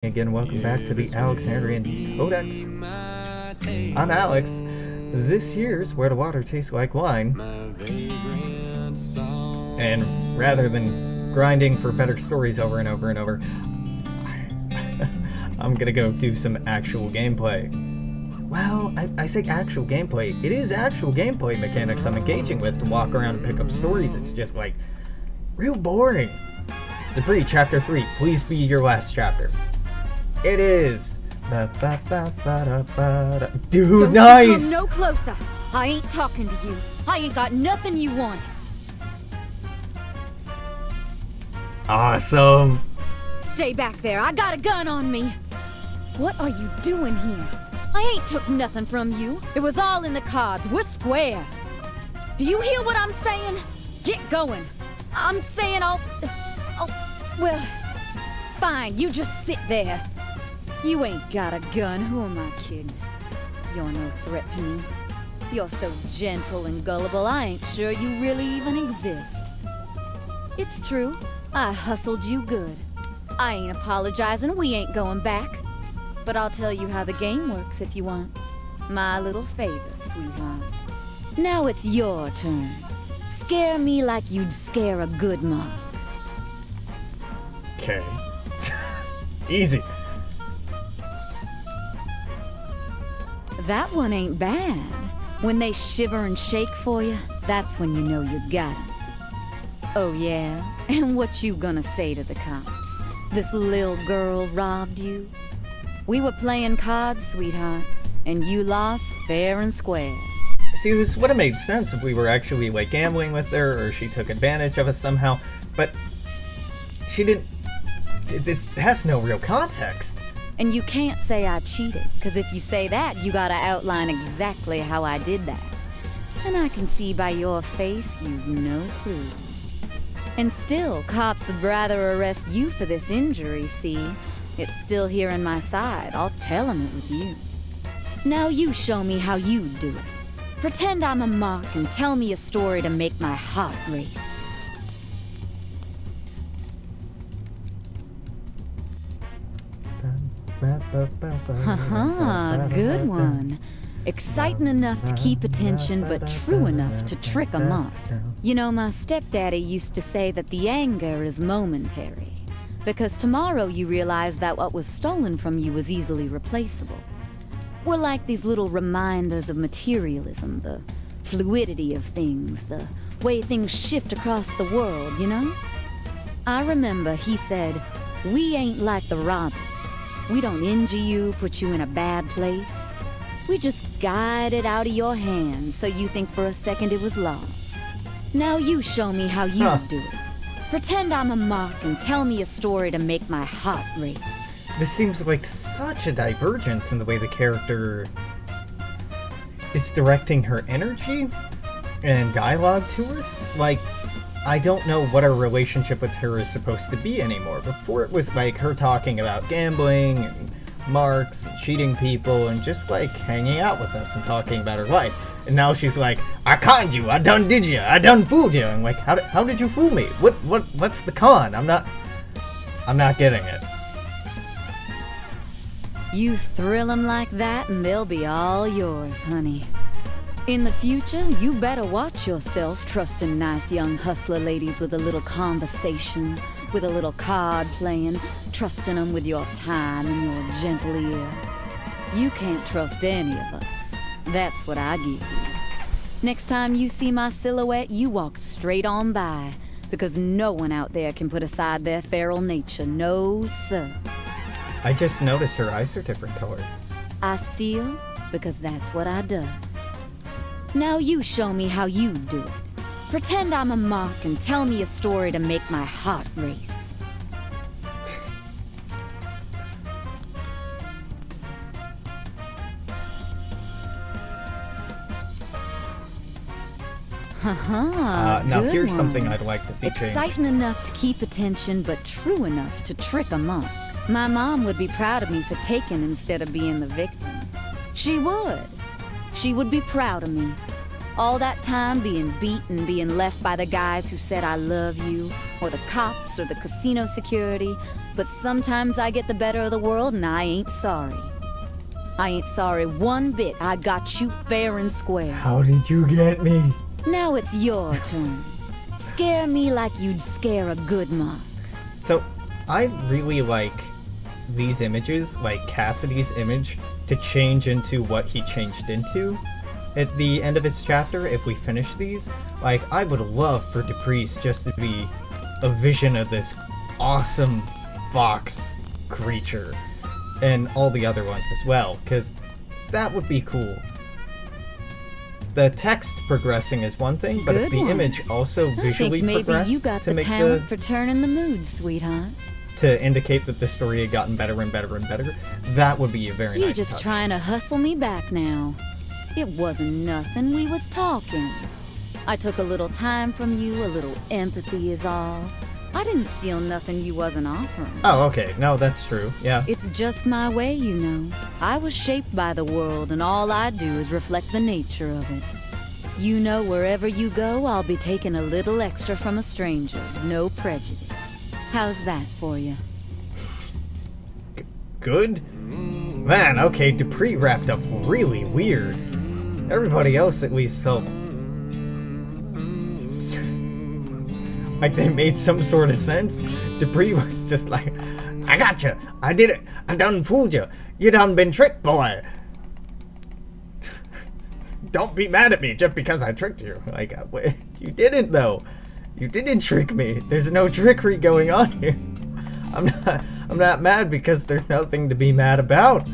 Again, welcome back to the Alexandrian Codex. I'm Alex. This year's Where the Water Tastes Like Wine. And rather than grinding for better stories over and over and over, I'm gonna go do some actual gameplay. Well, I say actual gameplay. It is actual gameplay mechanics I'm engaging with to walk around and pick up stories. It's just like, real boring. Debris, Chapter 3. Please be your last chapter. It is. Dude, Don't nice! you come no closer. I ain't talking to you. I ain't got nothing you want. Awesome. Stay back there. I got a gun on me. What are you doing here? I ain't took nothing from you. It was all in the cards. We're square. Do you hear what I'm saying? Get going. I'm saying well, fine. You just sit there. You ain't got a gun. Who am I kidding? You're no threat to me. You're so gentle and gullible, I ain't sure you really even exist. It's true. I hustled you good. I ain't apologizing. We ain't going back. But I'll tell you how the game works if you want. My little favor, sweetheart. Now it's your turn. Scare me like you'd scare a good mom. Okay. Easy. That one ain't bad. When they shiver and shake for you, that's when you know you got 'em. Oh yeah? And what you gonna say to the cops? This little girl robbed you? We were playing cards, sweetheart, and you lost fair and square. See, this would have made sense if we were actually, like, gambling with her, or she took advantage of us somehow, but she didn't. This has no real context. And you can't say I cheated, because if you say that, you gotta outline exactly how I did that. And I can see by your face you've no clue. And still, cops would rather arrest you for this injury, see? It's still here in my side. I'll tell 'em it was you. Now you show me how you do it. Pretend I'm a mark and tell me a story to make my heart race. Haha, good one. Exciting enough to keep attention, but true enough to trick a mark. You know, my stepdaddy used to say that the anger is momentary, because tomorrow you realize that what was stolen from you was easily replaceable. We're like these little reminders of materialism, the fluidity of things, the way things shift across the world, you know? I remember he said, "We ain't like the robbers. We don't injure you, put you in a bad place. We just guide it out of your hands so you think for a second it was lost. Now you show me how you do it. Pretend I'm a mark and tell me a story to make my heart race." This seems like such a divergence in the way the character is directing her energy and dialogue to us. Like, I don't know what our relationship with her is supposed to be anymore. Before it was like her talking about gambling and marks and cheating people and just like hanging out with us and talking about her life. And now she's like, "I conned you, I done did you, I done fooled you." I'm like, how did you fool me? What's the con? I'm not getting it. You thrill 'em like that and they'll be all yours, honey. In the future, you better watch yourself trusting nice young hustler ladies with a little conversation, with a little card playing, trusting them with your time and your gentle ear. You can't trust any of us. That's what I give you. Next time you see my silhouette, you walk straight on by, because no one out there can put aside their feral nature. No, sir. I just noticed her eyes are different colors. I steal because that's what I does. Now you show me how you do it. Pretend I'm a mark and tell me a story to make my heart race. Haha, now good here's one. something I'd like to see change. Exciting enough to keep attention, but true enough to trick a monk. My mom would be proud of me for taking instead of being the victim. She would. She would be proud of me. All that time being beat and being left by the guys who said I love you, or the cops, or the casino security, but sometimes I get the better of the world and I ain't sorry. I ain't sorry one bit. I got you fair and square. How did you get me? Now it's your turn. Scare me like you'd scare a good monk. So, I really like these images, like Cassidy's image, to change into what he changed into. At the end of his chapter, if we finish these, like, I would love for Dupree's just to be a vision of this awesome fox creature. And all the other ones as well, because that would be cool. The text progressing is one thing, but if the image also visually maybe progressed you got to the make talent for turning the mood, sweetheart. To indicate that the story had gotten better and better and better, that would be a very nice You're just touch. trying to hustle me back now. It wasn't nothing, we was talking. I took a little time from you, a little empathy is all. I didn't steal nothing you wasn't offering. Oh, okay. No, that's true. Yeah. It's just my way, you know. I was shaped by the world, and all I do is reflect the nature of it. You know, wherever you go, I'll be taking a little extra from a stranger. No prejudice. How's that for you? Good? Man, okay, Dupree wrapped up really weird. Everybody else at least felt like they made some sort of sense. Dupree was just like, I got you. I did it. I done fooled you. You done been tricked, boy. Don't be mad at me just because I tricked you. Like, you didn't, though. You didn't trick me. There's no trickery going on here. I'm not mad because there's nothing to be mad about.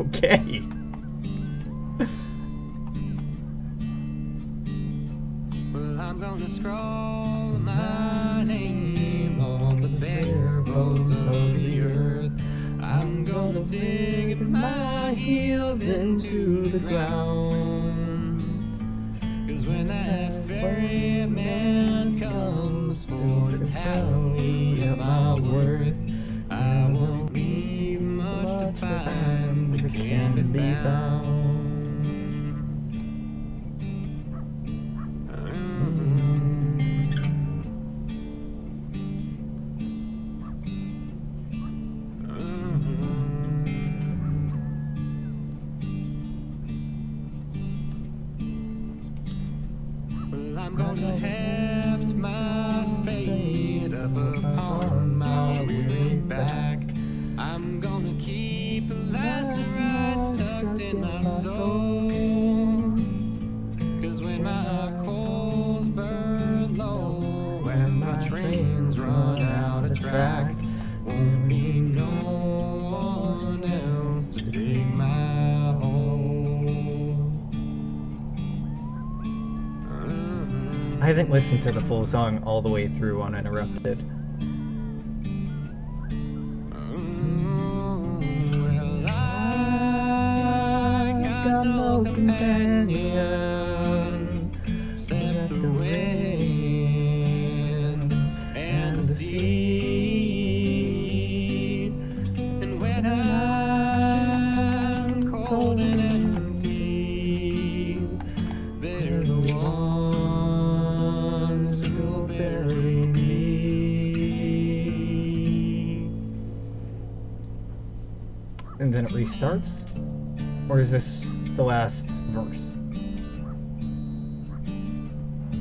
Okay. Well, I'm gonna scroll my name on the bare bones of the earth. I'm gonna dig my heels into the ground. 'Cause when that fairy man comes for to tally up my worth, I won't leave much to find that can be found. I'm gonna heft my spade up upon my weary back. I'm gonna keep lacerates tucked in my soul. 'Cause when my coals burn low and my trains run out of track, won't be no one else to dig my hole. I haven't listened to the full song all the way through uninterrupted. Well, I got no companion except the wind and the sea. And when I'm cold and empty, they're the ones who'll bury me. And then it restarts? Or is this the last verse?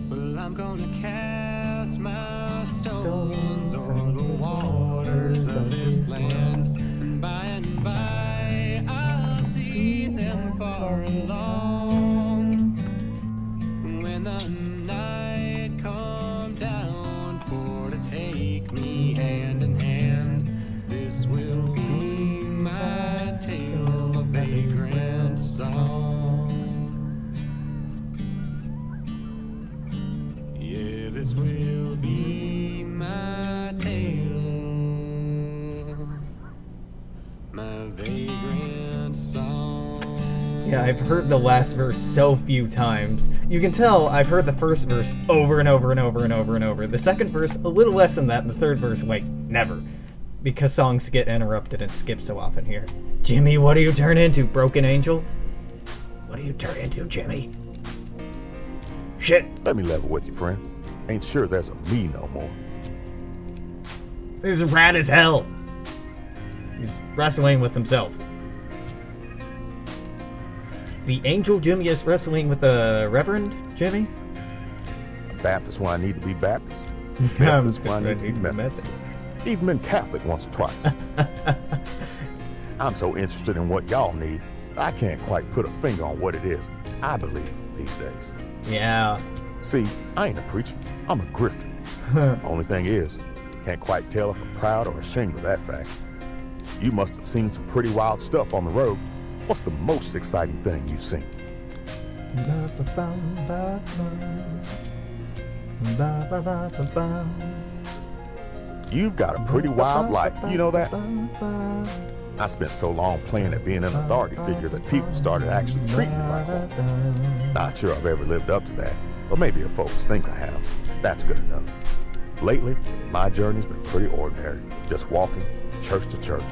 Well, I'm gonna cast my stones on the waters of this land, and by I'll see them far and long. When the night come down for to take me hand in hand, this will be my tale, a vagrant song. Yeah, this will be my tale, my vagrant song. Yeah, I've heard the last verse so few times. You can tell I've heard the first verse over and over and over and over and over. The second verse, a little less than that, and the third verse, like, never. Because songs get interrupted and skip so often here. Jimmy, what do you turn into, broken angel? What do you turn into, Jimmy? Shit. Let me level with you, friend. Ain't sure there's a me no more. This is rad as hell. He's wrestling with himself. The angel Jimmy is wrestling with the Reverend Jimmy? Baptist when I need to be Baptist. Methodist when I need to be Methodist. Even been Catholic once or twice. I'm so interested in what y'all need, I can't quite put a finger on what it is I believe these days. Yeah. See, I ain't a preacher. I'm a grifter. Only thing is, can't quite tell if I'm proud or ashamed of that fact. You must have seen some pretty wild stuff on the road. What's the most exciting thing you've seen? You've got a pretty wild life, you know that? I spent so long playing at being an authority figure that people started actually treating me like one. Not sure I've ever lived up to that, but maybe if folks think I have, that's good enough. Lately, my journey's been pretty ordinary, just walking church to church.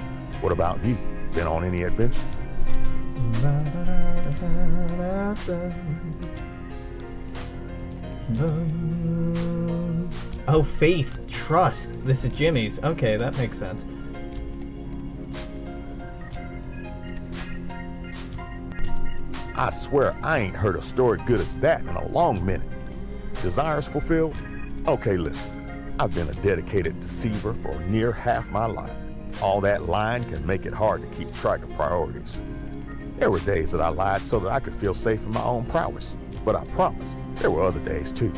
What about you? Been on any adventures? Oh, faith, trust. This is Jimmy's. Okay, that makes sense. I swear I ain't heard a story good as that in a long minute. Desires fulfilled? Okay, listen. I've been a dedicated deceiver for near half my life. All that lying can make it hard to keep track of priorities. There were days that I lied so that I could feel safe in my own prowess. But I promise, there were other days too.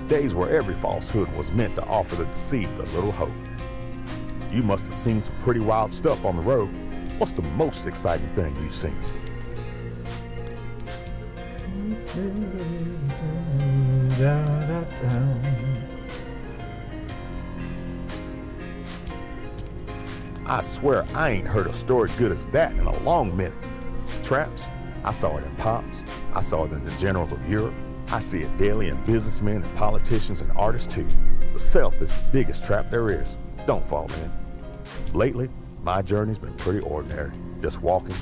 Days where every falsehood was meant to offer the deceived a little hope. You must have seen some pretty wild stuff on the road. What's the most exciting thing you've seen? I swear I ain't heard a story good as that in a long minute. Traps? I saw it in pops. I saw it in the generals of Europe. I see it daily in businessmen and politicians and artists too. The self is the biggest trap there is. Don't fall in. Lately, my journey's been pretty ordinary. Just walking.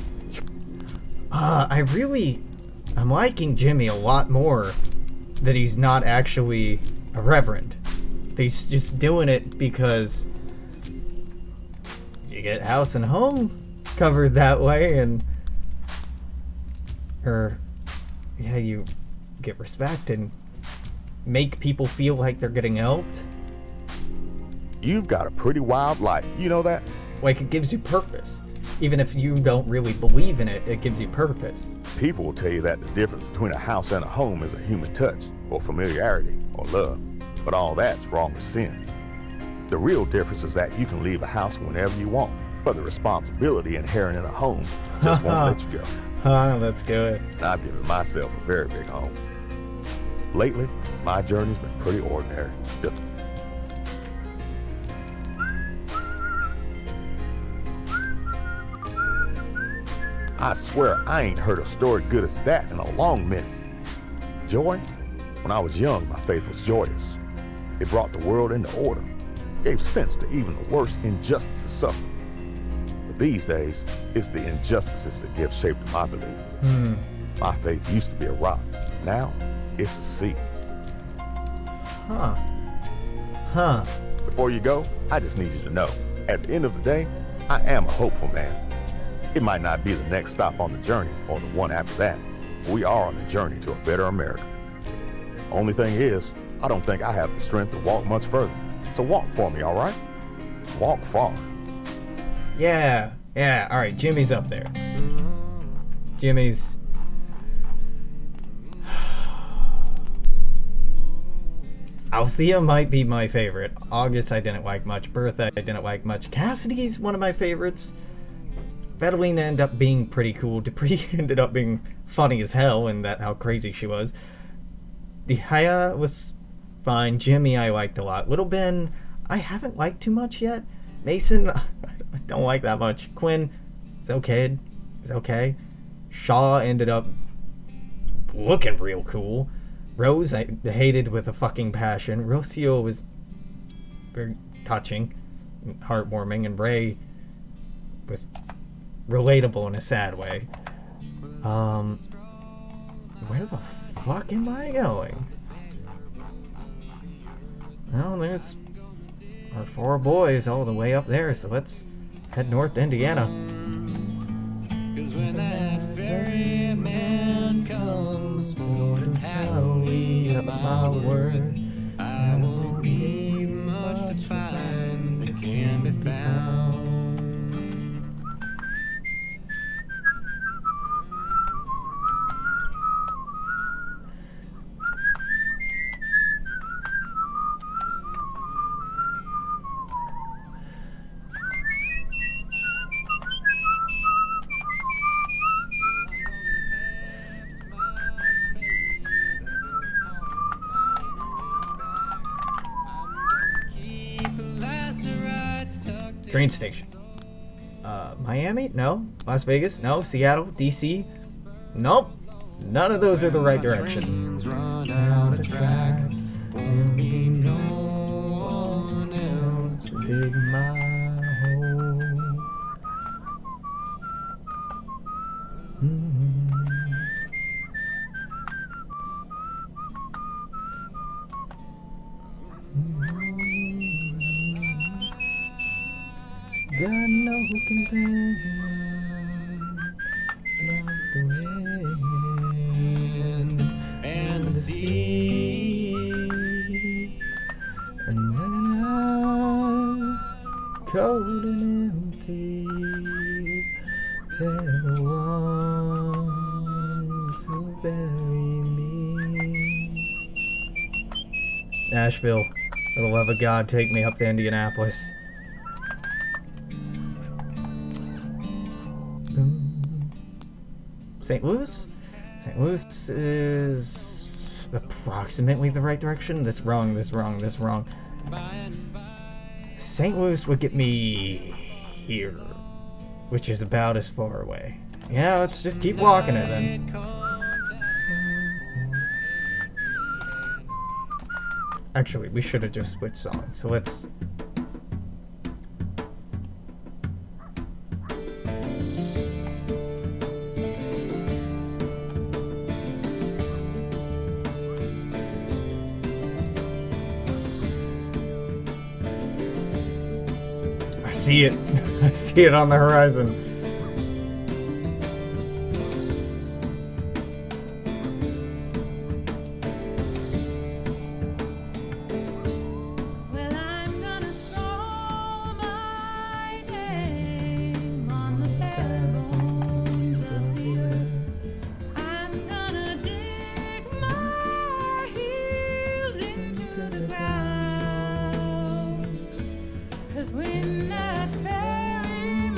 I'm liking Jimmy a lot more that he's not actually a reverend. He's just doing it because you get house and home covered that way, and you get respect and make people feel like they're getting helped. You've got a pretty wild life, you know that? Like, it gives you purpose. Even if you don't really believe in it, it gives you purpose. People will tell you that the difference between a house and a home is a human touch, or familiarity, or love. But all that's wrong as sin. The real difference is that you can leave a house whenever you want, but the responsibility inherent in a home just won't let you go. That's good. I've given myself a very big home. Lately, my journey's been pretty ordinary. I swear I ain't heard a story good as that in a long minute. Joy? When I was young, my faith was joyous. It brought the world into order, gave sense to even the worst injustices suffered. But these days, it's the injustices that give shape to my belief. My faith used to be a rock. Now, it's the sea. Before you go, I just need you to know, at the end of the day, I am a hopeful man. It might not be the next stop on the journey or the one after that, but we are on the journey to a better America. Only thing is, I don't think I have the strength to walk much further. So walk for me, all right? Walk far. Yeah, all right, Jimmy's up there. Jimmy's... Althea might be my favorite. August I didn't like much. Bertha I didn't like much. Cassidy's one of my favorites. Federline ended up being pretty cool. Dupree ended up being funny as hell in that how crazy she was. Dehaya was fine. Jimmy I liked a lot. Little Ben I haven't liked too much yet. Mason I don't like that much. Quinn is okay. It's okay. Shaw ended up looking real cool. Rose I hated with a fucking passion. Rocio was very touching, heartwarming, and Ray was relatable in a sad way. Where the fuck am I going? Well, there's our 4 boys all the way up there, so let's head north to Indiana. 'Cause when that ferryman comes for to tally up my worth, I won't need much to find that can be found. Train station. Miami? No. Las Vegas? No. Seattle? DC? Nope. None of those are the right direction. Trains run out of track, won't be no one else to Dig my hole. Got no companion like the wind and the sea. and when I'm cold and empty, they're the ones who bury me. Nashville, for the love of God, take me up to Indianapolis. St. Louis? St. Louis is approximately the right direction. This wrong, this wrong, this wrong. St. Louis would get me here, which is about as far away. Yeah, let's just keep walking it then. Actually, we should have just switched songs, so let's... I see it. I see it on the horizon. Well, I'm gonna scroll my name on the bare bones of the earth. I'm gonna dig my heels into the ground. 'Cause when that ferryman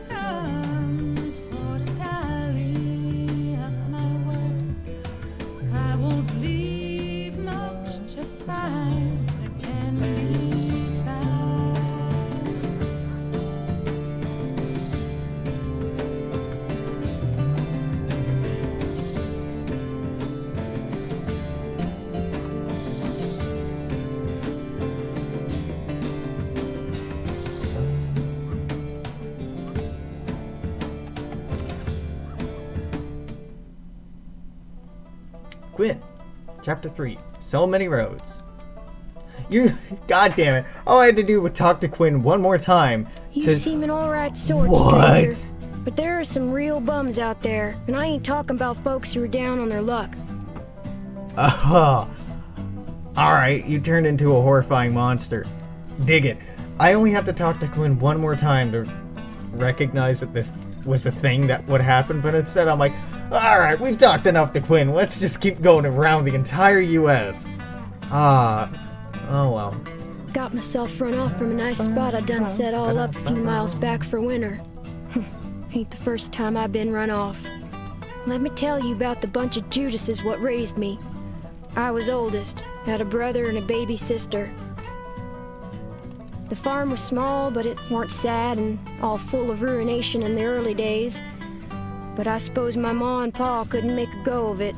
comes for to tally up my worth, I won't leave much to find that can be found. Quinn, Chapter 3. So many roads. You, God damn it! All I had to do was talk to Quinn one more time. You to- seem an alright sort, What? stranger. But there are some real bums out there, and I ain't talking about folks who are down on their luck. Alright, you turned into a horrifying monster. Dig it. I only have to talk to Quinn one more time to recognize that this was a thing that would happen, but instead I'm like, alright, we've talked enough to Quinn, let's just keep going around the entire US. Oh well. Got myself run off from a nice spot I done set all up a few miles back for winter. Ain't the first time I've been run off. Let me tell you about the bunch of Judases what raised me. I was oldest, had a brother and a baby sister. The farm was small, but it weren't sad and all full of ruination in the early days. But I suppose my ma and pa couldn't make a go of it.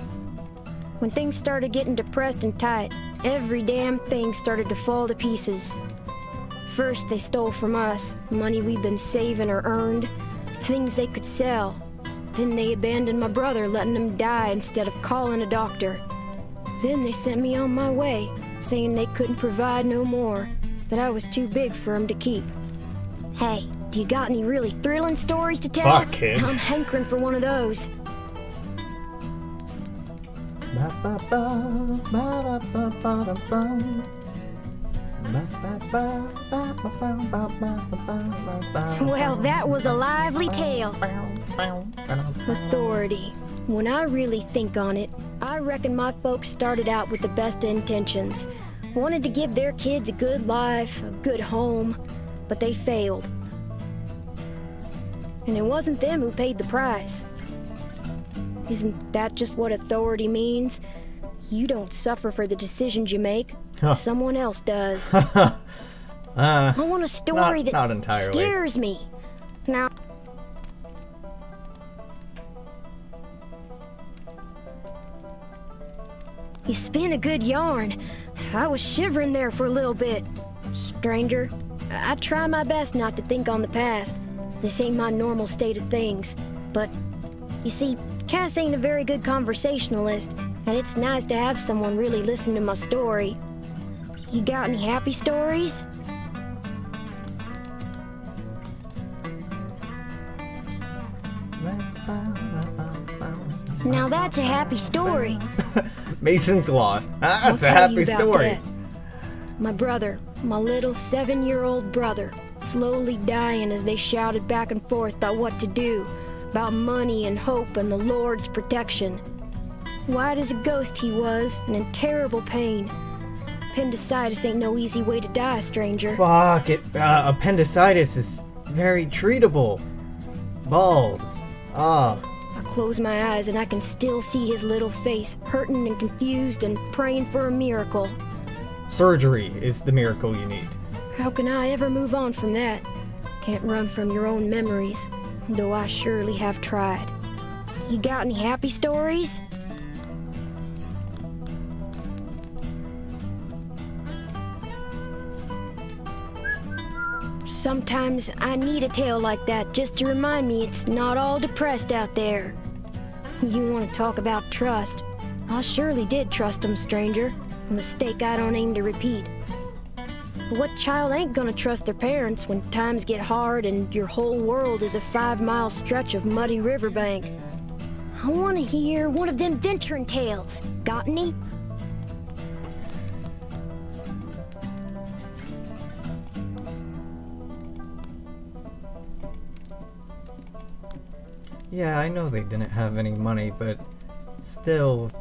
When things started getting depressed and tight, every damn thing started to fall to pieces. First, they stole from us, money we'd been saving or earned, things they could sell. Then they abandoned my brother, letting him die instead of calling a doctor. Then they sent me on my way, saying they couldn't provide no more, that I was too big for 'em to keep. Hey, do you got any really thrilling stories to tell? Fuck, kid. I'm hankering for one of those. Well, that was a lively tale. Authority. When I really think on it, I reckon my folks started out with the best intentions. Wanted to give their kids a good life, a good home, but they failed. And it wasn't them who paid the price. Isn't that just what authority means? You don't suffer for the decisions you make. Huh. Someone else does. I want a story not that entirely. scares me. Now, you spin a good yarn. I was shivering there for a little bit. Stranger, I try my best not to think on the past. This ain't my normal state of things. But, you see, Cass ain't a very good conversationalist, and it's nice to have someone really listen to my story. You got any happy stories? Now that's a happy story. Mason's lost. I'll That's a tell happy you about story. that. My brother, my little 7-year-old brother, slowly dying as they shouted back and forth about what to do, about money and hope and the Lord's protection. White as a ghost he was, and in terrible pain. Appendicitis ain't no easy way to die, stranger. Fuck it. Appendicitis is very treatable. Balls. Ah. I close my eyes and I can still see his little face, hurting and confused and praying for a miracle. Surgery is the miracle you need. How can I ever move on from that? Can't run from your own memories, though I surely have tried. You got any happy stories? Sometimes I need a tale like that just to remind me it's not all depressed out there. You want to talk about trust? I surely did trust 'em, stranger. A mistake I don't aim to repeat. But what child ain't gonna trust their parents when times get hard and your whole world is a 5-mile stretch of muddy riverbank? I want to hear one of them venturing tales. Got any? Yeah, I know they didn't have any money, but still,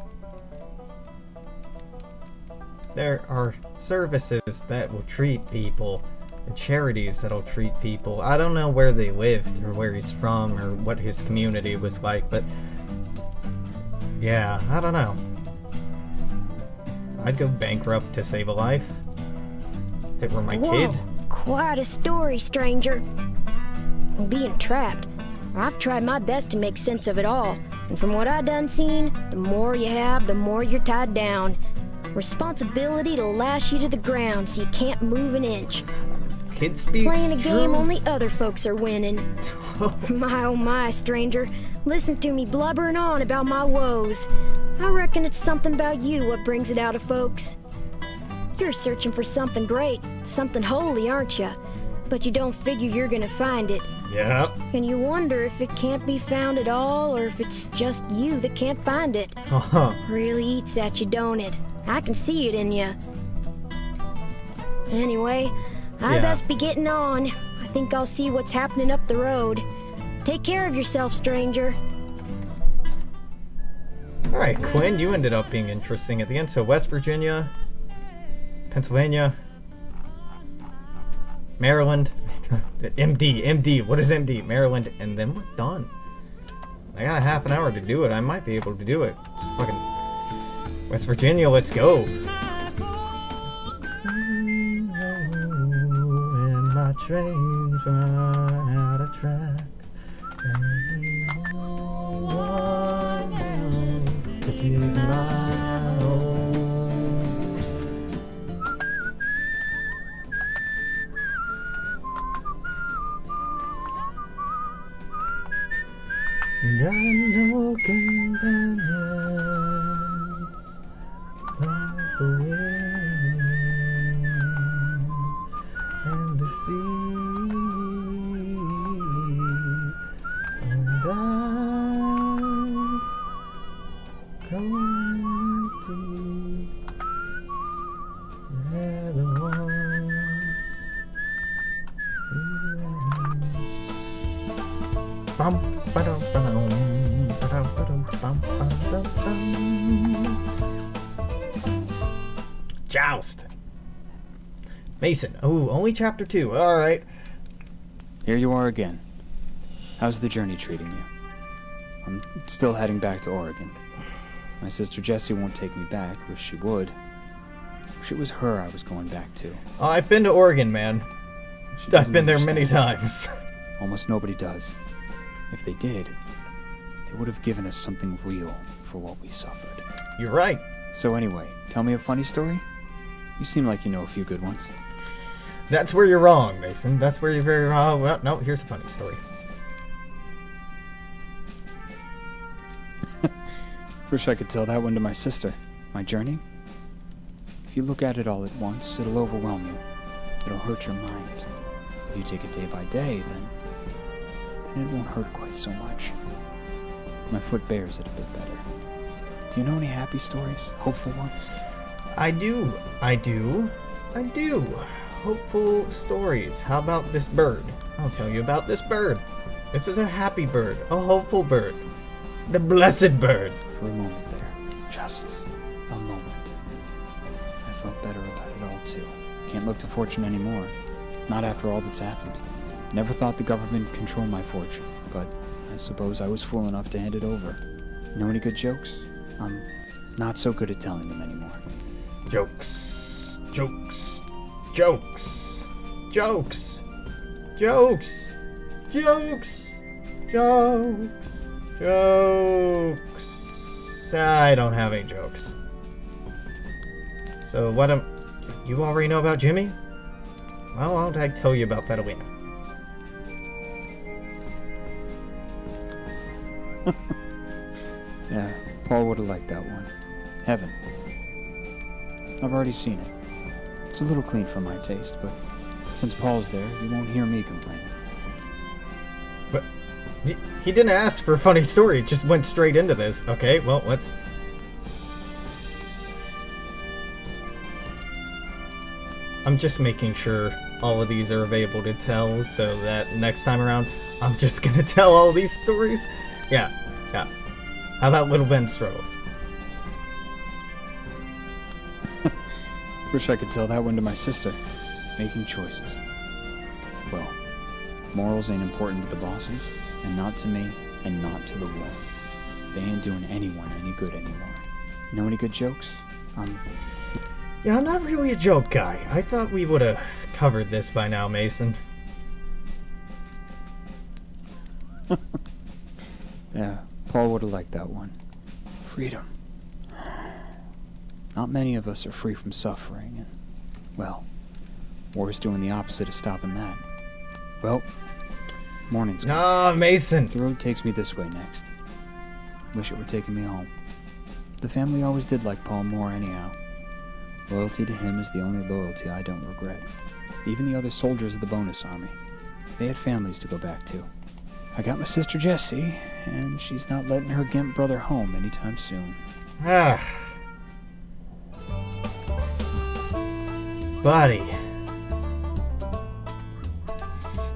there are services that will treat people, and charities that'll treat people. I don't know where they lived, or where he's from, or what his community was like, but yeah, I don't know. I'd go bankrupt to save a life. If it were my Whoa, kid. quite a story, stranger. Being trapped. I've tried my best to make sense of it all, and from what I done seen, the more you have, the more you're tied down. Responsibility to lash you to the ground so you can't move an inch. Kid speaks Playing a game truth. only other folks are winning. My oh my, stranger. Listen to me blubbering on about my woes. I reckon it's something about you what brings it out of folks. You're searching for something great, something holy, aren't you? But you don't figure you're gonna find it. Yeah. And you wonder if it can't be found at all, or if it's just you that can't find it. Really eats at you, don't it? I can see it in you. Anyway, I Yeah. best be getting on. I think I'll see what's happening up the road. Take care of yourself, stranger. Alright, Quinn, you ended up being interesting at the end. So West Virginia, Pennsylvania, Maryland, MD, what is MD? Maryland, and then we're done. I got half an hour to do it. I might be able to do it. It's fucking West Virginia, let's go. And my trains run out of tracks. And no one else to keep my home. Got no companions like the wind. Joust. Mason. Oh, only chapter 2. All right. Here you are again. How's the journey treating you? I'm still heading back to Oregon. My sister Jessie won't take me back. Wish she would. Wish it was her I was going back to. Oh, I've been to Oregon, man. She I've doesn't been there many understand. times. Almost nobody does. If they did, they would have given us something real for what we suffered. You're right. So anyway, tell me a funny story? You seem like you know a few good ones. That's where you're wrong, Mason. That's where you're very wrong. Well, no, here's a funny story. Wish I could tell that one to my sister. My journey? If you look at it all at once, it'll overwhelm you. It'll hurt your mind. If you take it day by day, then it won't hurt quite so much. My foot bears it a bit better. Do you know any happy stories? Hopeful ones? I do. Hopeful stories. How about this bird? I'll tell you about this bird. This is a happy bird. A hopeful bird. The blessed bird. For a moment there. Just a moment. I felt better about it all, too. Can't look to fortune anymore. Not after all that's happened. Never thought the government would control my fortune, but I suppose I was fool enough to hand it over. Know any good jokes? I'm not so good at telling them anymore. Jokes. Jokes. Jokes. Jokes. Jokes. Jokes. Jokes. Jokes. I don't have any jokes. So what you already know about Jimmy? Well, why don't I tell you about Petalina? Yeah, Paul would have liked that one. Heaven. I've already seen it. It's a little clean for my taste, but since Paul's there, you won't hear me complaining. But he didn't ask for a funny story, just went straight into this. Okay, well, let's... I'm just making sure all of these are available to tell, so that next time around, I'm just gonna tell all these stories. Yeah. How about Little Ben's struggles? Wish I could tell that one to my sister. Making choices. Well, morals ain't important to the bosses, and not to me, and not to the war. They ain't doing anyone any good anymore. Know any good jokes? Yeah, I'm not really a joke guy. I thought we would have covered this by now, Mason. Yeah, Paul would have liked that one. Freedom. Not many of us are free from suffering, and, well, war's doing the opposite of stopping that. Well, morning's come. Nah, Mason. The road takes me this way next. Wish it were taking me home. The family always did like Paul more anyhow. Loyalty to him is the only loyalty I don't regret. Even the other soldiers of the bonus army. They had families to go back to. I got my sister Jessie, and she's not letting her gimp brother home anytime soon. Buddy.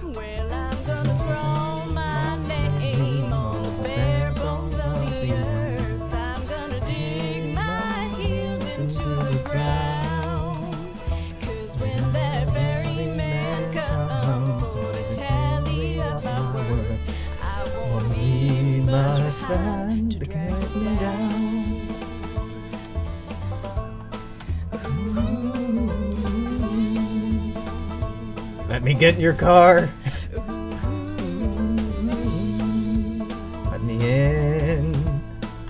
Well, I'm gonna scroll my name on the bare bones of the earth. I'm gonna dig my heels into the ground. 'Cause when that very man comes to tally up my worth, I won't need much time to drag me down. Let me get in your car. Let me in.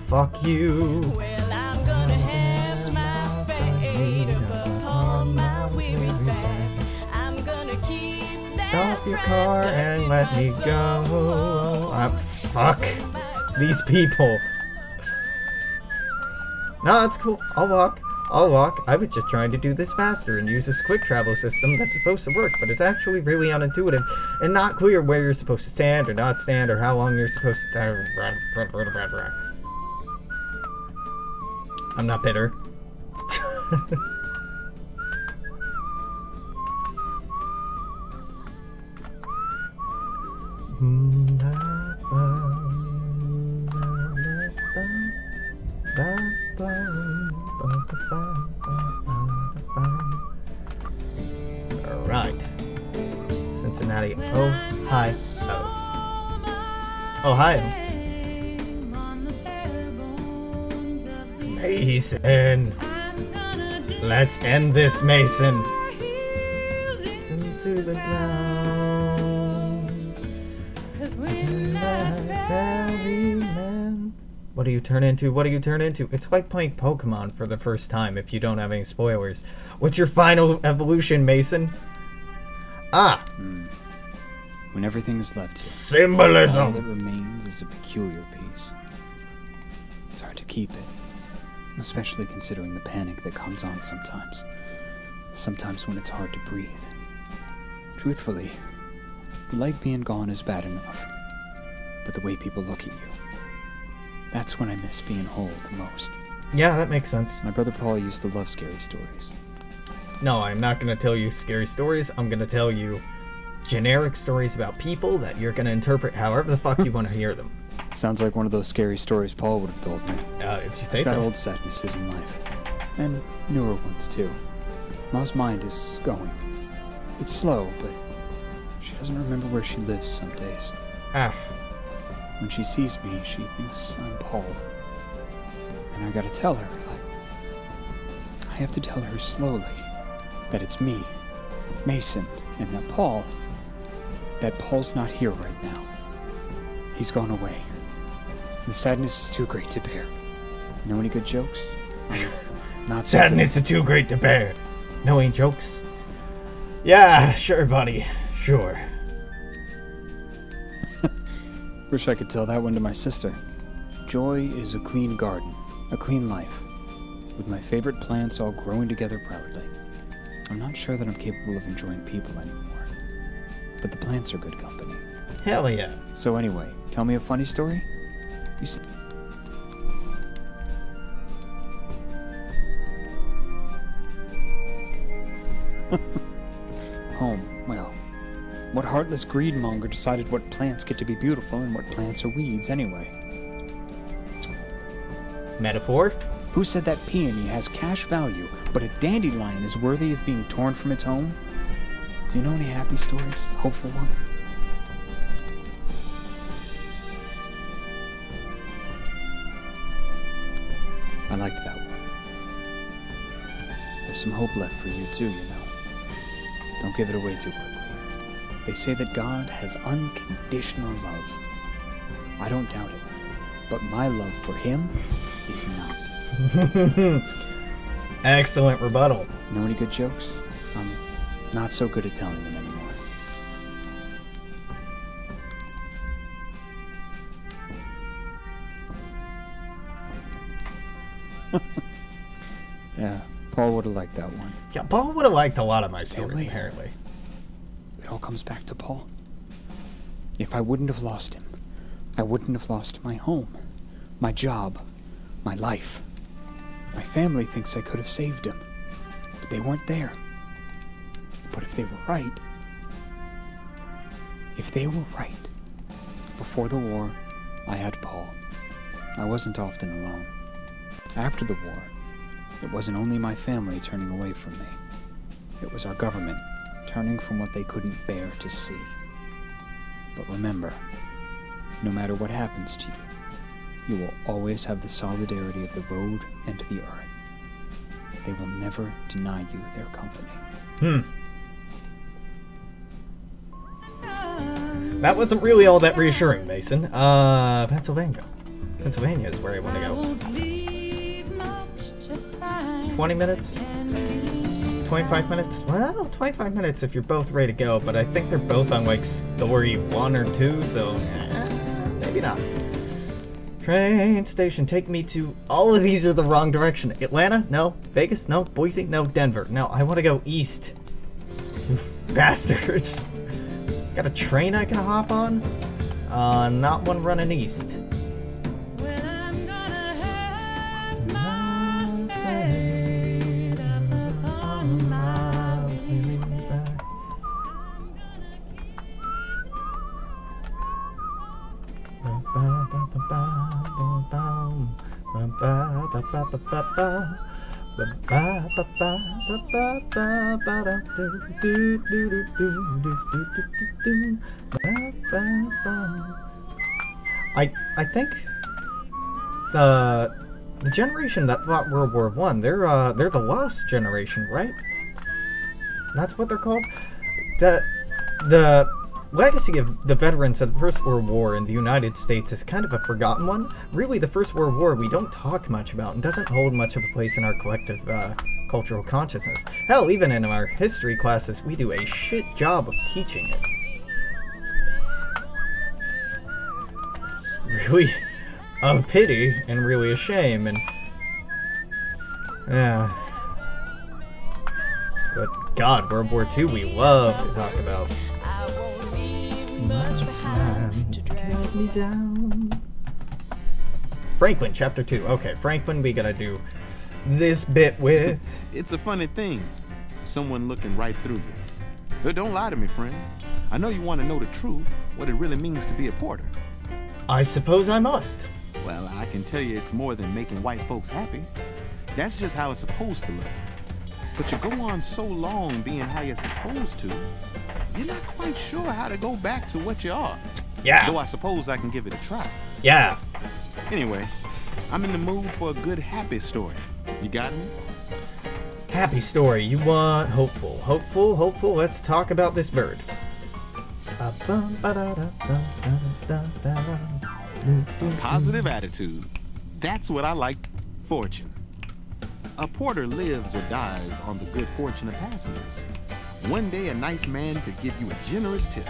Fuck you. Well, I'm gonna heft my spade up upon my weary back. I'm gonna keep that Stop your car and let me go. Fuck these people. No, it's cool. I'll walk. I was just trying to do this faster and use this quick travel system that's supposed to work, but it's actually really unintuitive and not clear where you're supposed to stand or not stand or how long you're supposed to stand. I'm not bitter. Cincinnati, Ohio. Ohio. Mason. Let's end this, Mason. Into the ground. What do you turn into? What do you turn into? It's like playing Pokemon for the first time if you don't have any spoilers. What's your final evolution, Mason? Ah! When everything is left here, all Symbolism! that remains is a peculiar piece. It's hard to keep it, especially considering the panic that comes on sometimes. Sometimes when it's hard to breathe. Truthfully, the leg being gone is bad enough, but the way people look at you, that's when I miss being whole the most. Yeah, that makes sense. My brother Paul used to love scary stories. No, I'm not gonna tell you scary stories. I'm gonna tell you generic stories about people that you're gonna interpret however the fuck you want to hear them. Sounds like one of those scary stories Paul would have told me. If you say I've got so. old sadnesses in life, and newer ones too. Ma's mind is going. It's slow, but she doesn't remember where she lives some days. Ah, When she sees me, she thinks I'm Paul. And I gotta tell her. I have to tell her slowly that it's me, Mason, and that Paul's not here right now. He's gone away. The sadness is too great to bear. Know any good jokes? Not so sadness is too great to bear. No ain't jokes. Yeah, sure, buddy. Sure. Wish I could tell that one to my sister. Joy is a clean garden, a clean life, with my favorite plants all growing together proudly. I'm not sure that I'm capable of enjoying people anymore, but the plants are good company. Hell yeah. So anyway, tell me a funny story? You see... Home, well, what heartless greedmonger decided what plants get to be beautiful and what plants are weeds anyway? Metaphor? Who said that peony has cash value, but a dandelion is worthy of being torn from its home? Do you know any happy stories? Hopeful ones? I liked that one. There's some hope left for you too, you know. Don't give it away too quickly. They say that God has unconditional love. I don't doubt it, but my love for him is not. Excellent rebuttal. Know any good jokes? I'm not so good at telling them anymore. Yeah, Paul would have liked that one. Yeah, Paul would have liked a lot of my stories, Really? apparently. It all comes back to Paul. If I wouldn't have lost him, I wouldn't have lost my home, my job, my life. My family thinks I could have saved him, but they weren't there. But if they were right, before the war, I had Paul. I wasn't often alone. After the war, it wasn't only my family turning away from me. It was our government turning from what they couldn't bear to see. But remember, no matter what happens to you, you will always have the solidarity of the road and the earth. They will never deny you their company. That wasn't really all that reassuring, Mason. Pennsylvania. Pennsylvania is where I want to go. 20 minutes? 25 minutes? Well, 25 minutes if you're both ready to go, but I think they're both on like story 1 or 2, so maybe not. Train station, take me to... All of these are the wrong direction. Atlanta? No. Vegas? No. Boise? No. Denver? No. I want to go east. Bastards. Got a train I can hop on? Not one running east. I think the generation that fought World War I, they're the lost generation, right? That's what they're called. The legacy of the veterans of the First World War in the United States is kind of a forgotten one. Really, the First World War we don't talk much about and doesn't hold much of a place in our collective cultural consciousness. Hell, even in our history classes, we do a shit job of teaching it. It's really a pity and really a shame, and yeah. But God, World War II we love to talk about. I won't leave much behind to drag Me down. Franklin, chapter 2. Okay, Franklin, we gotta do this bit with. It's a funny thing, someone looking right through you. But don't lie to me, friend. I know you want to know the truth, what it really means to be a porter. I suppose I must. Well, I can tell you it's more than making white folks happy. That's just how it's supposed to look. But you go on so long being how you're supposed to, you're not quite sure how to go back to what you are. Yeah. Though I suppose I can give it a try. Yeah. Anyway, I'm in the mood for a good happy story. You got me? Happy story. You want hopeful. Hopeful, hopeful. Let's talk about this bird. Positive attitude. That's what I like. Fortune. A porter lives or dies on the good fortune of passengers. One day a nice man could give you a generous tip.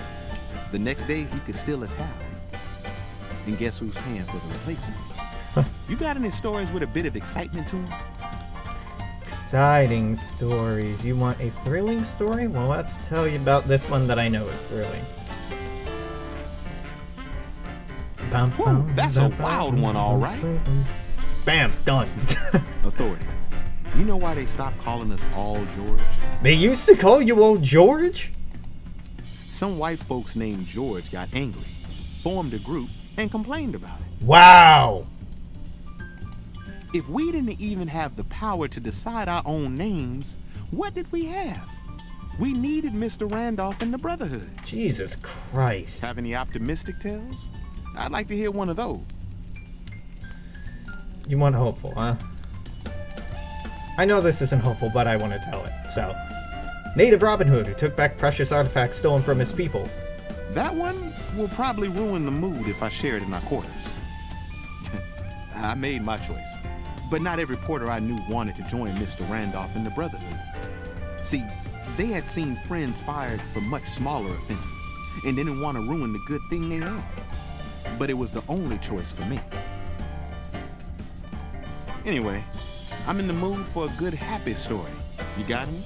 The next day he could steal a towel. And guess who's paying for the replacement? You got any stories with a bit of excitement to them? Exciting stories. You want a thrilling story? Well, let's tell you about this one that I know is thrilling. Whoa, that's a wild one, all right. Bam, done. Authority. You know why they stopped calling us all George? They used to call you old George? Some white folks named George got angry, formed a group, and complained about it. Wow. If we didn't even have the power to decide our own names, what did we have? We needed Mr. Randolph and the Brotherhood. Jesus Christ. Have any optimistic tales? I'd like to hear one of those. You want hopeful, huh? I know this isn't hopeful, but I want to tell it. So, Native Robin Hood, who took back precious artifacts stolen from his people. That one will probably ruin the mood if I share it in our quarters. I made my choice. But not every porter I knew wanted to join Mr. Randolph and the Brotherhood. See, they had seen friends fired for much smaller offenses and didn't want to ruin the good thing they had. But it was the only choice for me. Anyway, I'm in the mood for a good happy story. You got me?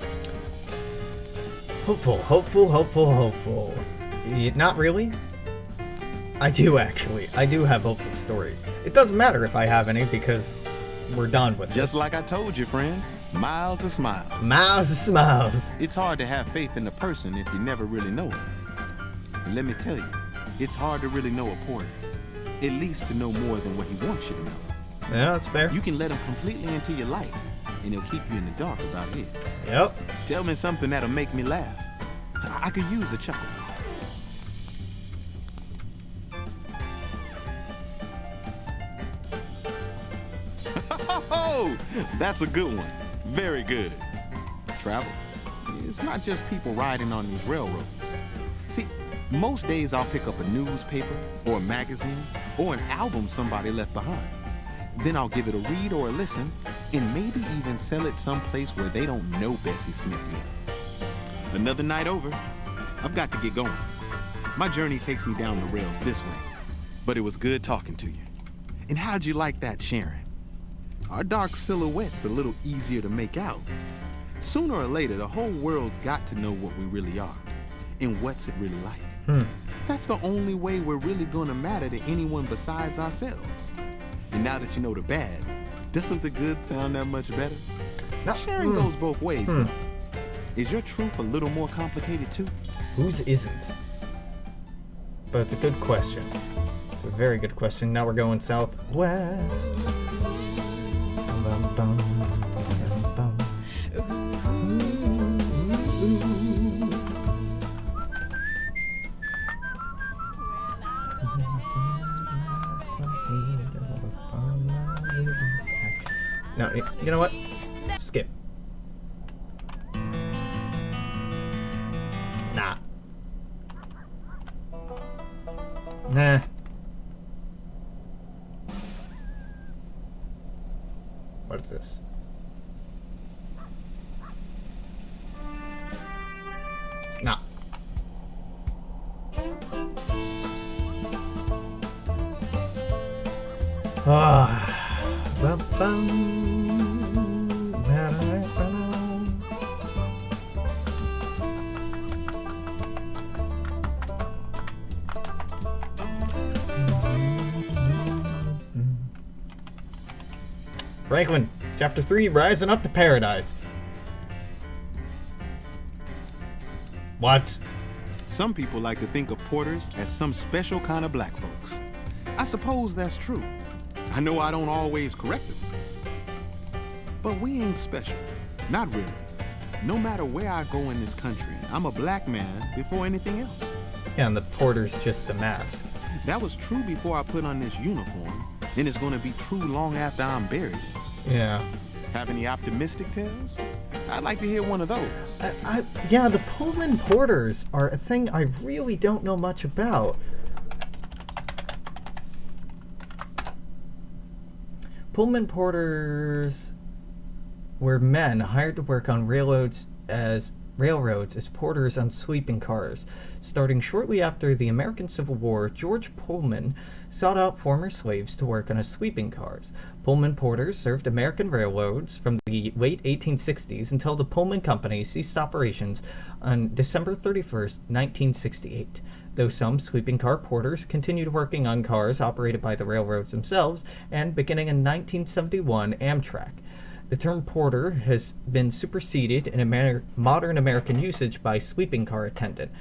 Hopeful, hopeful, hopeful, hopeful. Not really. I do actually. I do have hopeful stories. It doesn't matter if I have any because we're done with it. Just like I told you, friend. Miles of smiles. Miles of smiles. It's hard to have faith in a person if you never really know him. And let me tell you, it's hard to really know a porter. At least to know more than what he wants you to know. Yeah, that's fair. You can let him completely into your life, and he'll keep you in the dark about it. Yep. Tell me something that'll make me laugh. I could use a chuckle. Oh, that's a good one. Very good. Travel. It's not just people riding on these railroads. See, most days I'll pick up a newspaper or a magazine or an album somebody left behind. Then I'll give it a read or a listen and maybe even sell it someplace where they don't know Bessie Smith yet. Another night over. I've got to get going. My journey takes me down the rails this way. But it was good talking to you. And how'd you like that, Sharon? Our dark silhouette's a little easier to make out. Sooner or later, the whole world's got to know what we really are and what's it really like. That's the only way we're really gonna matter to anyone besides ourselves. And now that you know the bad, doesn't the good sound that much better? Now, sharing goes both ways, though. Is your truth a little more complicated, too? Whose isn't? But it's a good question. It's a very good question. Now we're going southwest. Bum, bum, bum. No, you know what? Skip. Nah. Nah. What is this? Nah. Ah. Franklin, Chapter 3, Rising Up to Paradise. What? Some people like to think of porters as some special kind of black folks. I suppose that's true. I know I don't always correct them. But we ain't special. Not really. No matter where I go in this country, I'm a black man before anything else. Yeah, and the porter's just a mask. That was true before I put on this uniform, and it's gonna be true long after I'm buried. Yeah. Have any optimistic tales? I'd like to hear one of those. Yeah, the Pullman porters are a thing I really don't know much about. Pullman porters were men hired to work on railroads as porters on sleeping cars. Starting shortly after the American Civil War, George Pullman sought out former slaves to work on his sleeping cars. Pullman porters served American railroads from the late 1860s until the Pullman Company ceased operations on December 31st, 1968. Though some sleeping car porters continued working on cars operated by the railroads themselves, and beginning in 1971, Amtrak. The term porter has been superseded in modern American usage by sleeping car attendant,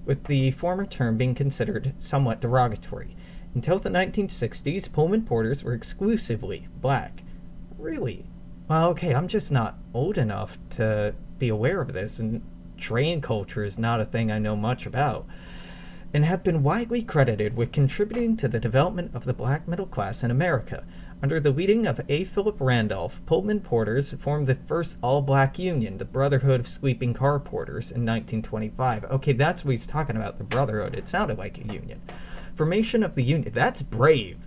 with the former term being considered somewhat derogatory. Until the 1960s, Pullman porters were exclusively black. Really? Well, okay, I'm just not old enough to be aware of this, and train culture is not a thing I know much about, and have been widely credited with contributing to the development of the black middle class in America. Under the leading of A. Philip Randolph, Pullman porters formed the first all-black union, the Brotherhood of Sleeping Car Porters, in 1925. Okay, that's what he's talking about, the Brotherhood. It sounded like a union. Formation of the union. That's brave.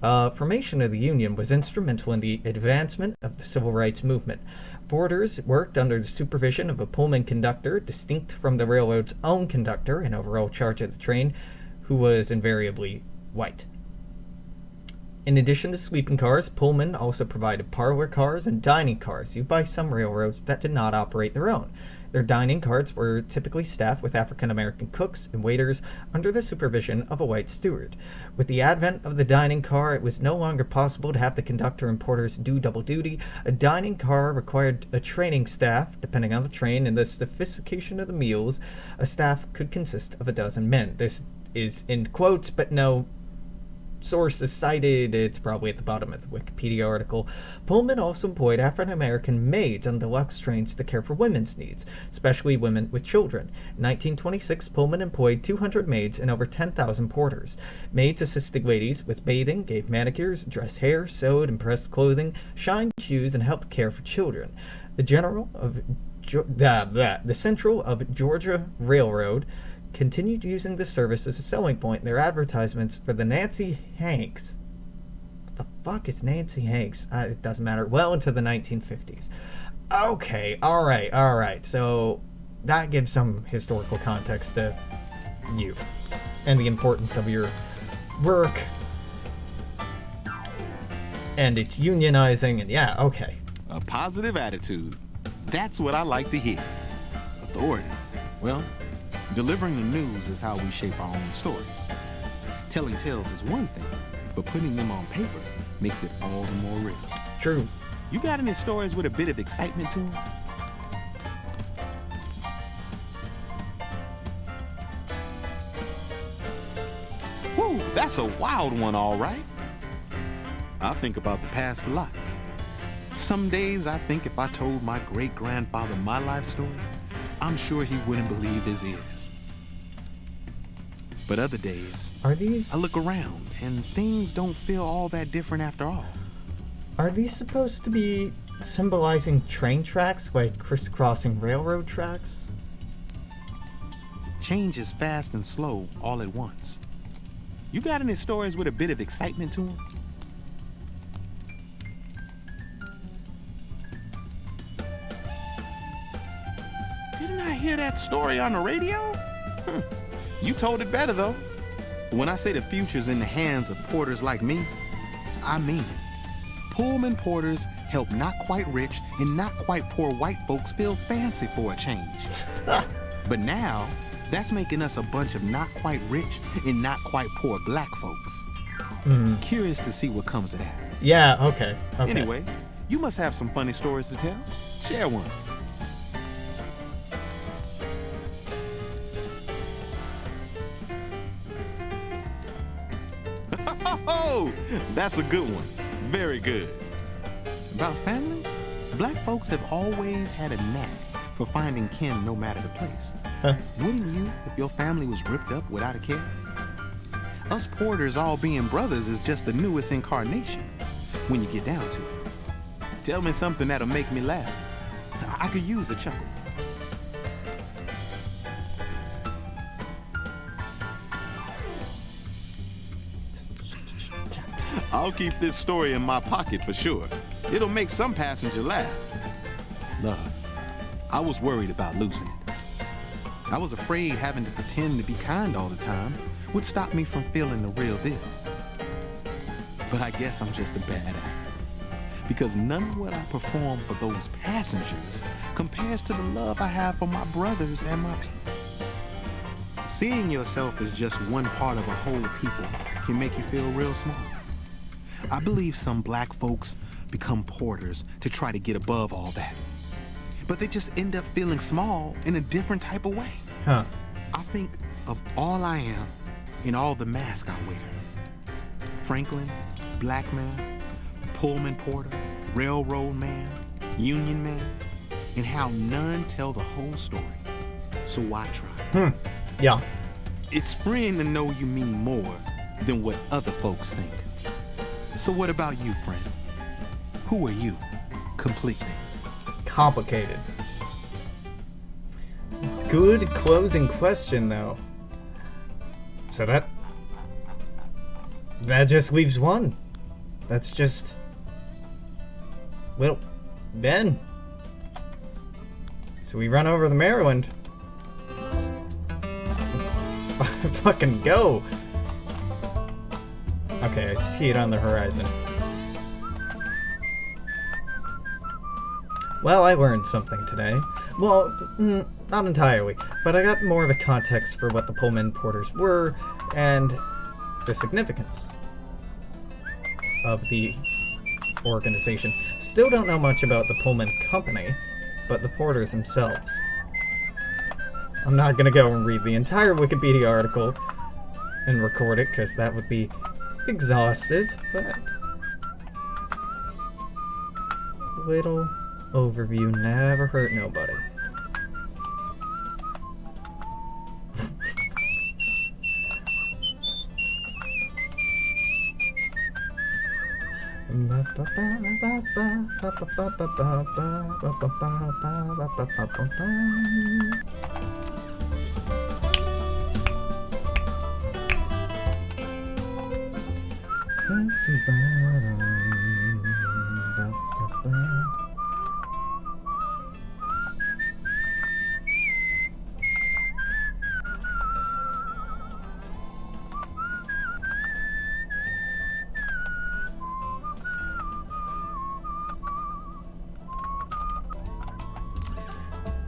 Formation of the union was instrumental in the advancement of the civil rights movement. Porters worked under the supervision of a Pullman conductor, distinct from the railroad's own conductor in overall charge of the train, who was invariably white. In addition to sleeping cars, Pullman also provided parlor cars and dining cars used by some railroads that did not operate their own. Their dining cars were typically staffed with African American cooks and waiters under the supervision of a white steward. With the advent of the dining car, it was no longer possible to have the conductor and porters do double duty. A dining car required a training staff. Depending on the train and the sophistication of the meals, a staff could consist of 12 men. This is in quotes, but no source is cited. It's probably at the bottom of the Wikipedia article. Pullman also employed African American maids on deluxe trains to care for women's needs, especially women with children. In 1926, Pullman employed 200 maids and over 10,000 porters. Maids assisted ladies with bathing, gave manicures, dressed hair, sewed and pressed clothing, shined shoes, and helped care for children. The Central of Georgia Railroad continued using this service as a selling point in their advertisements for the Nancy Hanks. What the fuck is Nancy Hanks? It doesn't matter. Well into the 1950s. Okay, alright. So that gives some historical context to you and the importance of your work. And it's unionizing, and yeah, okay. A positive attitude. That's what I like to hear. Authority. Well, delivering the news is how we shape our own stories. Telling tales is one thing, but putting them on paper makes it all the more real. True. You got any stories with a bit of excitement to them? Whew, that's a wild one, all right. I think about the past a lot. Some days I think if I told my great-grandfather my life story, I'm sure he wouldn't believe his ears. But other days, Are these? I look around and things don't feel all that different after all. Are these supposed to be symbolizing train tracks, like crisscrossing railroad tracks? Change is fast and slow all at once. You got any stories with a bit of excitement to them? Didn't I hear that story on the radio? You told it better, though. When I say the future's in the hands of porters like me, I mean it. Pullman porters help not quite rich and not quite poor white folks feel fancy for a change. But now, that's making us a bunch of not quite rich and not quite poor black folks. Curious to see what comes of that. Yeah, okay. Anyway, you must have some funny stories to tell. Share one. Oh, that's a good one. Very good. About family, black folks have always had a knack for finding kin no matter the place. Wouldn't you if your family was ripped up without a care? Us porters all being brothers is just the newest incarnation when you get down to it. Tell me something that'll make me laugh. I could use a chuckle. I'll keep this story in my pocket for sure. It'll make some passenger laugh. Love, I was worried about losing it. I was afraid having to pretend to be kind all the time would stop me from feeling the real deal. But I guess I'm just a bad actor. Because none of what I perform for those passengers compares to the love I have for my brothers and my people. Seeing yourself as just one part of a whole people can make you feel real small. I believe some black folks become porters to try to get above all that. But they just end up feeling small in a different type of way. Huh. I think of all I am in all the masks I wear. Franklin, black man, Pullman porter, railroad man, union man, and how none tell the whole story. So I try. Yeah. It's freeing to know you mean more than what other folks think. So what about you, friend? Who are you, completely? Complicated. Good closing question, though. So that just leaves one. That's just... Well, Ben. So we run over to Maryland. Fucking go. Okay, I see it on the horizon. Well, I learned something today. Well, not entirely, but I got more of a context for what the Pullman porters were and the significance of the organization. Still don't know much about the Pullman company, but the porters themselves. I'm not gonna go and read the entire Wikipedia article and record it, because that would be exhaustive, but little overview never hurt nobody.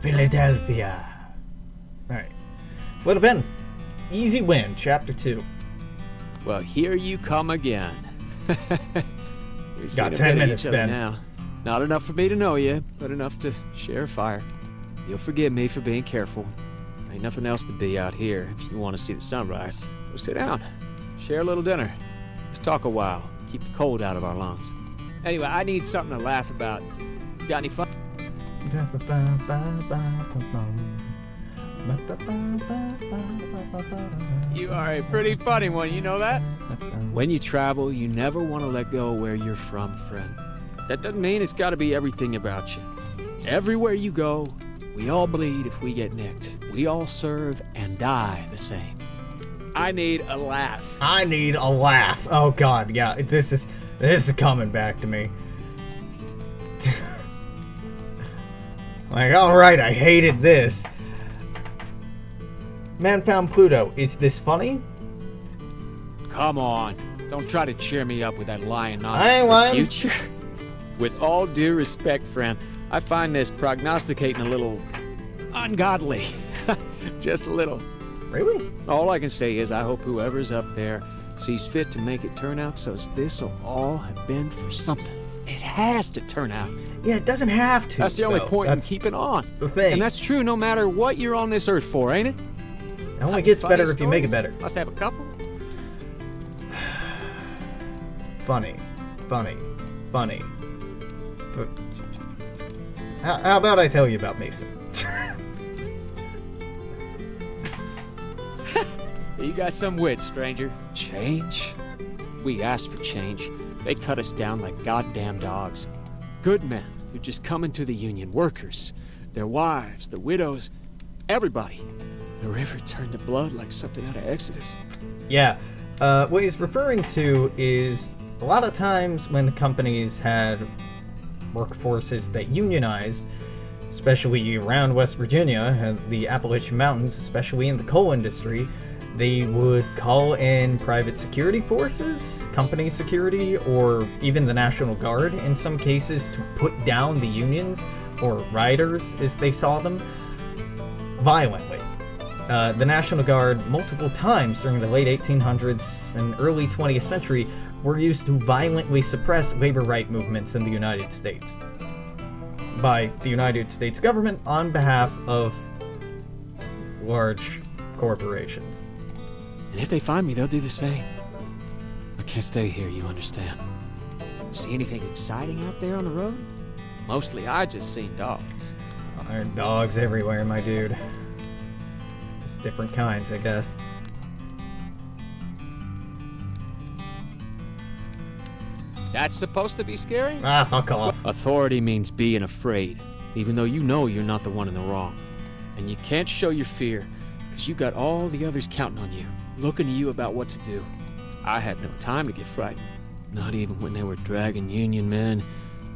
Philadelphia. Alright. Would have been easy win, chapter 2. Well, here you come again. We've Got seen a 10 bit of minutes, each other Ben. now. Not enough for me to know you, but enough to share a fire. You'll forgive me for being careful. Ain't nothing else to be out here. If you want to see the sunrise, go sit down. Share a little dinner. Let's talk a while. Keep the cold out of our lungs. Anyway, I need something to laugh about. Got any fun? You are a pretty funny one, you know that? When you travel, you never want to let go where you're from, friend. That doesn't mean it's got to be everything about you. Everywhere you go, we all bleed if we get nicked. We all serve and die the same. I need a laugh. I need a laugh. Oh god, yeah, this is coming back to me. Like, alright, I hated this. Man found Pluto. Is this funny? Come on. Don't try to cheer me up with that lying nonsense. I ain't lying. Future. With all due respect, friend, I find this prognosticating a little ungodly. Just a little. Really? All I can say is I hope whoever's up there sees fit to make it turn out so this'll all have been for something. It has to turn out. Yeah, it doesn't have to. That's the only though. point That's in keeping on. the thing. And that's true no matter what you're on this earth for, ain't it? It only gets Funny better if you make it stories? better. Must have a couple. Funny. Funny. Funny. But how about I tell you about Mason? You got some wit, stranger. Change? We asked for change. They cut us down like goddamn dogs. Good men who just come into the Union. Workers, their wives, the widows, everybody. The river turned to blood like something out of Exodus. Yeah. What he's referring to is a lot of times when the companies had workforces that unionized, especially around West Virginia and the Appalachian Mountains, especially in the coal industry, they would call in private security forces, company security, or even the National Guard in some cases to put down the unions, or rioters as they saw them, violently. The National Guard, multiple times during the late 1800s and early 20th century, were used to violently suppress labor right movements in the United States by the United States government on behalf of large corporations. And if they find me, they'll do the same. I can't stay here, you understand. See anything exciting out there on the road? Mostly I just seen dogs. There are dogs everywhere, my dude. Just different kinds, I guess. That's supposed to be scary? Ah, fuck off. Authority means being afraid, even though you know you're not the one in the wrong. And you can't show your fear, because you got all the others counting on you, looking to you about what to do. I had no time to get frightened, not even when they were dragging Union men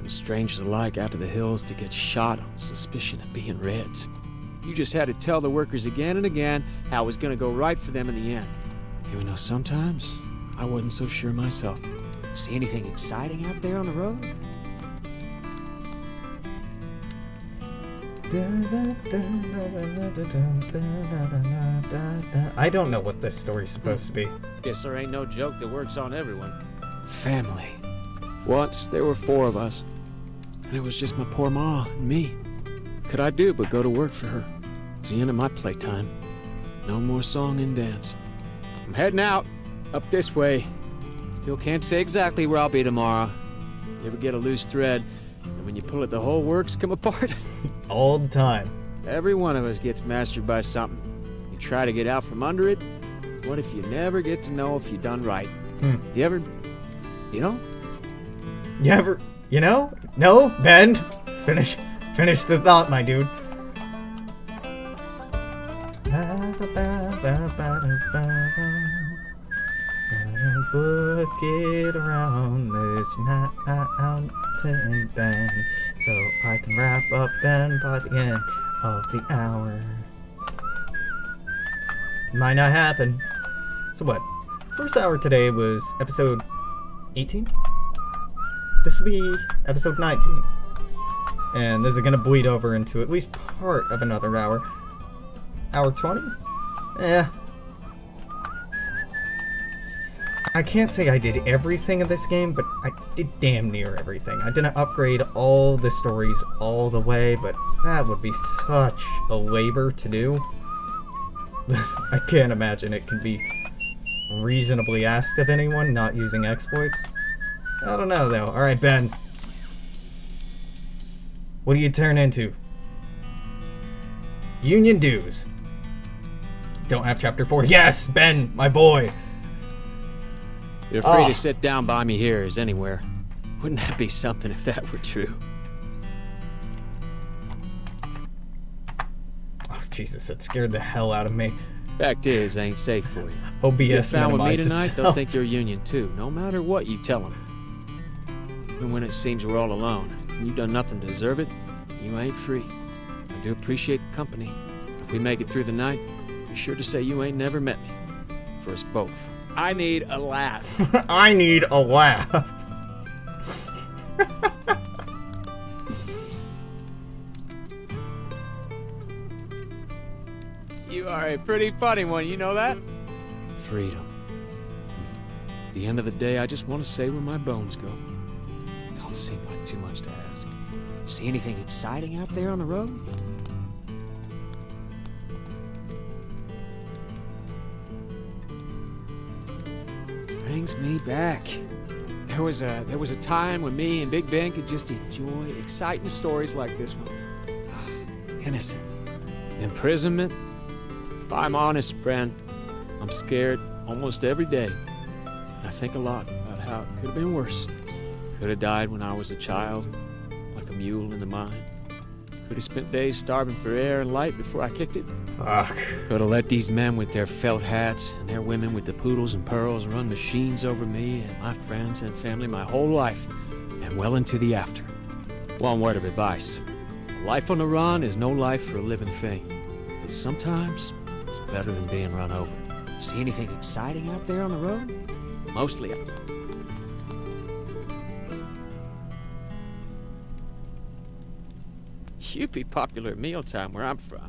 and strangers alike out to the hills to get shot on suspicion of being Reds. You just had to tell the workers again and again how it was going to go right for them in the end. Even though sometimes I wasn't so sure myself. See anything exciting out there on the road? I don't know what this story's supposed to be. Guess there ain't no joke that works on everyone. Family. Once there were 4 of us, and it was just my poor ma and me. Could I do but go to work for her? It was the end of my playtime. No more song and dance. I'm heading out, up this way. Still can't say exactly where I'll be tomorrow. You ever get a loose thread, and when you pull it, the whole works come apart? All the time. Every one of us gets mastered by something. You try to get out from under it. What if you never get to know if you done right? You ever, you know? You ever, you know? No, Ben. Finish the thought, my dude. Book it around this mountain bend, so I can wrap up Ben by the end of the hour. Might not happen. So what? First hour today was episode 18? This will be episode 19. And this is gonna bleed over into at least part of another hour. Hour 20? I can't say I did everything in this game, but I did damn near everything. I didn't upgrade all the stories all the way, but that would be such a labor to do. I can't imagine it can be reasonably asked of anyone not using exploits. I don't know, though. Alright, Ben. What do you turn into? Union dues. Don't have chapter 4. Yes, Ben, my boy. You're free to sit down by me here as anywhere. Wouldn't that be something if that were true? Oh, Jesus, that scared the hell out of me. Fact is, I ain't safe for you. OBS Get found with me minimizes tonight, they'll itself. think you're Union too, no matter what you tell them. Even when it seems we're all alone, and you've done nothing to deserve it, you ain't free. I do appreciate the company. If we make it through the night, be sure to say you ain't never met me. For us both. I need a laugh. I need a laugh. You are a pretty funny one, you know that? Freedom. At the end of the day, I just want to say where my bones go. Don't seem like too much to ask. See anything exciting out there on the road? Brings me back. There was a time when me and Big Ben could just enjoy exciting stories like this one. Innocent. Imprisonment. If I'm honest, friend, I'm scared almost every day. And I think a lot about how it could have been worse. Could have died when I was a child, like a mule in the mine. Could have spent days starving for air and light before I kicked it. Fuck. Could have let these men with their felt hats and their women with the poodles and pearls run machines over me and my friends and family my whole life, and well into the after. One word of advice. Life on the run is no life for a living thing. But sometimes, it's better than being run over. See anything exciting out there on the road? Mostly. You'd be popular at mealtime where I'm from.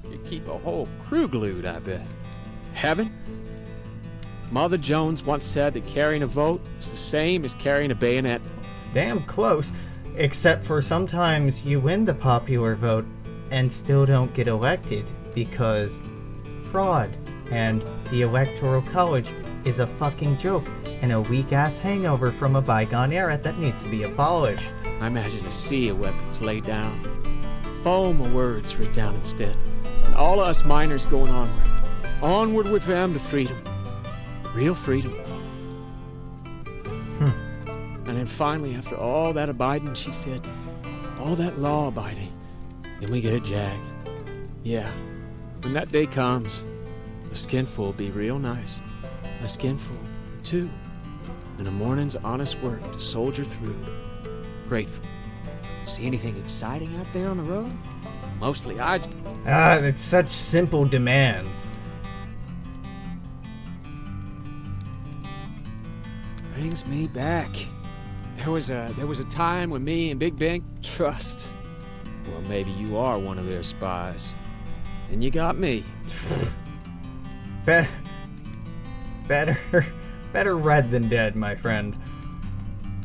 You'd keep a whole crew glued, I bet. Heaven? Mother Jones once said that carrying a vote is the same as carrying a bayonet. It's damn close. Except for sometimes you win the popular vote and still don't get elected because fraud and the Electoral College is a fucking joke and a weak-ass hangover from a bygone era that needs to be abolished. I imagine a sea of weapons laid down, foam of words writ down instead, and all of us miners going onward with them to freedom, real freedom. And then finally, after all that abiding, she said, all that law abiding, then we get a jag. Yeah, when that day comes, a skinful will be real nice, a skinful too, and a morning's honest work to soldier through. Grateful. See anything exciting out there on the road? Mostly It's such simple demands. Brings me back. There was a time when me and Big Ben trust. Well, maybe you are one of their spies. And you got me. Better red than dead, my friend.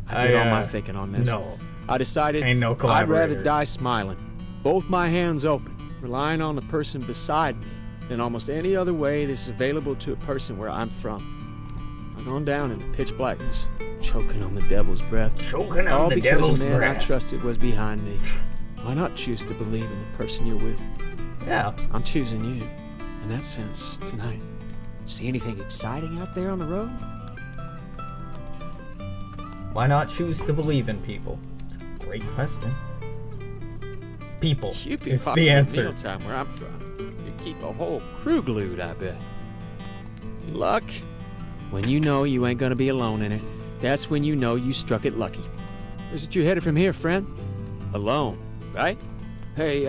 I did all my thinking on this. No. I decided Ain't no I'd collaborators. rather die smiling, both my hands open, relying on the person beside me than almost any other way that's available to a person where I'm from. I've gone down in the pitch blackness, choking on the devil's breath. Choking all on the because devil's a man breath. I trusted was behind me. Why not choose to believe in the person you're with? Yeah. I'm choosing you, in that sense, tonight. See anything exciting out there on the road? Why not choose to believe in people? It's a great question. People You'd be is popular the at answer. mealtime where I'm from. You'd keep a whole crew glued, I bet. Luck? When you know you ain't gonna be alone in it, that's when you know you struck it lucky. Where's it you headed from here, friend? Alone, right? Hey,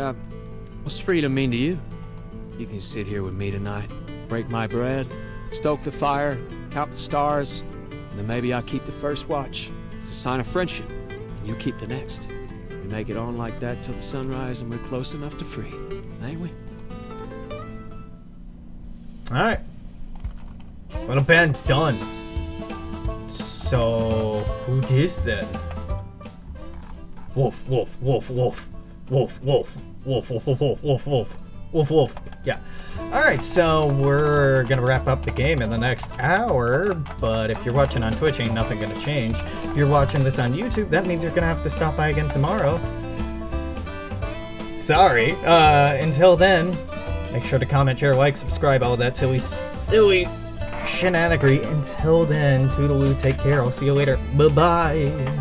what's freedom mean to you? You can sit here with me tonight, break my bread, stoke the fire, count the stars, and then maybe I'll keep the first watch. It's a sign of friendship, and you keep the next. We make it on like that till the sunrise and we're close enough to free, ain't we? Alright. Little band's done. So, who dis then? Wolf, wolf, wolf, wolf. Wolf, wolf. Wolf, wolf, wolf, wolf, wolf, wolf. Wolf, wolf. Yeah. Alright, so we're gonna wrap up the game in the next hour, but if you're watching on Twitch, ain't nothing gonna change. If you're watching this on YouTube, that means you're gonna have to stop by again tomorrow. Sorry. Until then, make sure to comment, share, like, subscribe, all that silly shenanigans. Until then, toodaloo, take care. I'll see you later. Bye-bye.